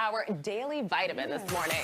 our daily vitamin this morning.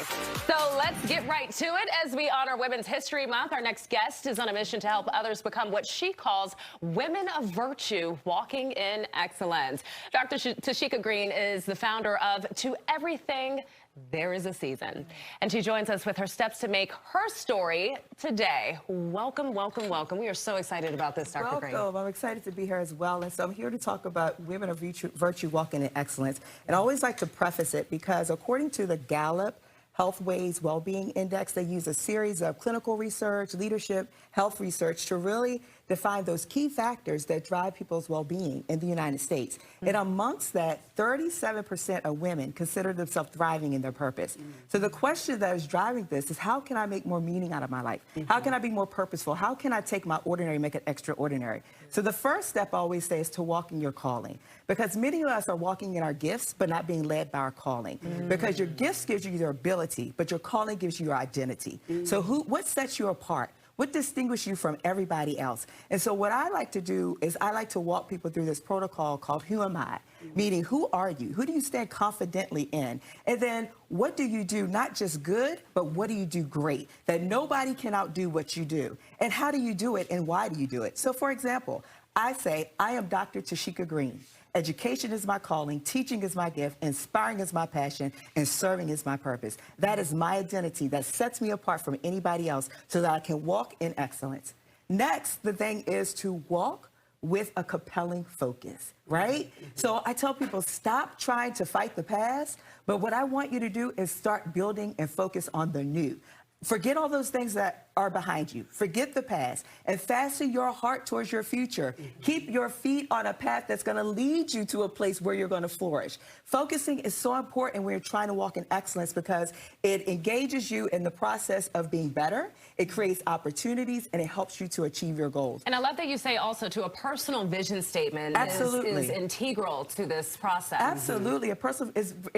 So let's get right to it as we honor Women's History Month. Our next guest is on a mission to help others become what she calls women of virtue, walking in excellence. Dr. Tashika Green is the founder of To Everything There Is a Season, and she joins us with her steps to make her story today. Welcome, welcome, welcome. We are so excited about this, Dr. Green. Welcome. I'm excited to be here as well. And so I'm here to talk about women of virtue walking in excellence. And I always like to preface it because according to the Gallup Healthways Wellbeing Index, they use a series of clinical research, leadership, health research to really define those key factors that drive people's well-being in the United States. And amongst that, 37% of women consider themselves thriving in their purpose. So the question that is driving this is, how can I make more meaning out of my life? How can I be more purposeful? How can I take my ordinary and make it extraordinary? So the first step I always say is to walk in your calling, because many of us are walking in our gifts but not being led by our calling, because your gifts gives you your ability, but your calling gives you your identity. So what sets you apart? What distinguishes you from everybody else? And so what I like to do is I like to walk people through this protocol called Who Am I? Meaning, who are you? Who do you stand confidently in? And then what do you do, not just good, but what do you do great? That nobody can outdo what you do. And how do you do it, and why do you do it? So for example, I say, I am Dr. Tashika Green. Education is my calling, teaching is my gift, inspiring is my passion, and serving is my purpose. That is my identity that sets me apart from anybody else so that I can walk in excellence. Next, the thing is to walk with a compelling focus, right? So I tell people, stop trying to fight the past, but what I want you to do is start building and focus on the new. Forget all those things that are behind you. Forget the past and fasten your heart towards your future. Keep your feet on a path that's going to lead you to a place where you're going to flourish. Focusing is so important when you're trying to walk in excellence because it engages you in the process of being better. It creates opportunities and it helps you to achieve your goals. And I love that you say also to a personal vision statement is integral to this process. Absolutely. A personal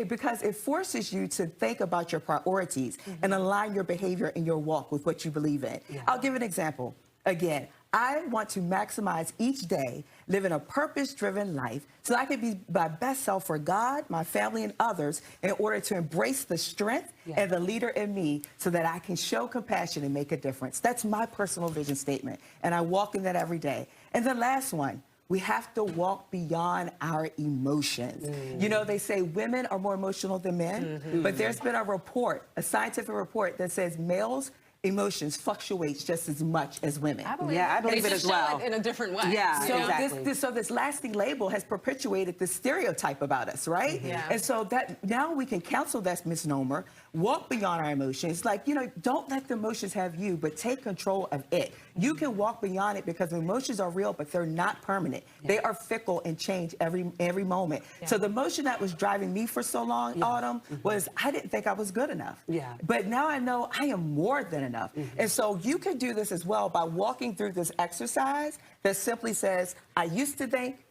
because it forces you to think about your priorities and align your behavior and your walk with what you believe in. I'll give an example. Again, I want to maximize each day, living a purpose-driven life so I can be my best self for God, my family, and others in order to embrace the strength and the leader in me so that I can show compassion and make a difference. That's my personal vision statement, and I walk in that every day. And the last one, we have to walk beyond our emotions. You know, they say women are more emotional than men, but there's been a report, a scientific report that says males' emotions fluctuates just as much as women. I believe it as well. In a different way. Yeah, so exactly. this lasting label has perpetuated this stereotype about us, right? And so that now we can cancel that misnomer, walk beyond our emotions. Like, you know, don't let the emotions have you, but take control of it. You can walk beyond it because emotions are real, but they're not permanent. They are fickle and change every moment. So the emotion that was driving me for so long, Autumn, was I didn't think I was good enough. But now I know I am more than enough. And so you can do this as well by walking through this exercise that simply says, I used to think,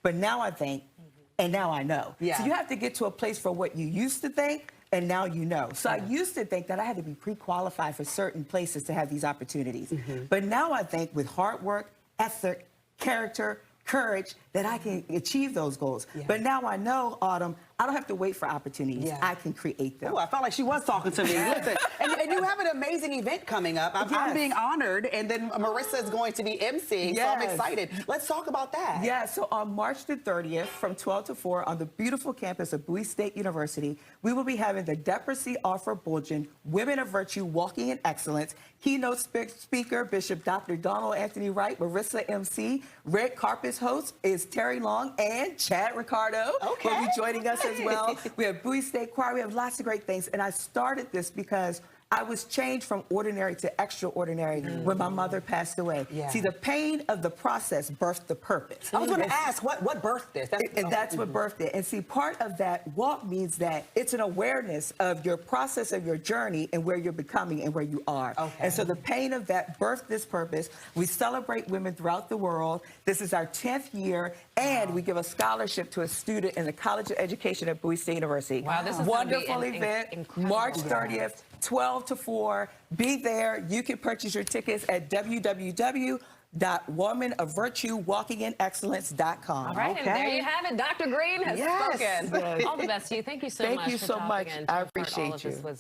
but now I think, and now I know. So you have to get to a place for what you used to think, and now you know. So I used to think that I had to be pre-qualified for certain places to have these opportunities. But now I think with hard work, ethic, character, courage, that I can achieve those goals. But now I know, Autumn, I don't have to wait for opportunities. I can create them. Oh, I felt like she was talking to me. Listen, and you have an amazing event coming up. I'm being honored, and then Marissa is going to be emceeing, so I'm excited. Let's talk about that. Yeah, so on March the 30th from 12 to 4 on the beautiful campus of Bowie State University, we will be having the Deborah C. Offer Bulgen Women of Virtue Walking in Excellence. Keynote speaker, Bishop Dr. Donald Anthony Wright, Marissa MC. Red Carpet's host is Terry Long, and Chad Ricardo will be joining us as well. We have Bowie State Choir. We have lots of great things. And I started this because I was changed from ordinary to extraordinary when my mother passed away. See, the pain of the process birthed the purpose. I was going to ask, what birthed this? That's what birthed it. And see, part of that walk means that it's an awareness of your process of your journey and where you're becoming and where you are. And so the pain of that birthed this purpose. We celebrate women throughout the world. This is our 10th year, and we give a scholarship to a student in the College of Education at Bowie State University. Wow, this is wonderful event. March 30th. 12 to 4. Be there. You can purchase your tickets at www www.womanofvirtuewalkingin excellence.com. All right, and there you have it. Dr. Green has spoken. Yes. All the best to you. Thank you so much. Thank you for so talking much. and I to impart all of appreciate this you. wisdom.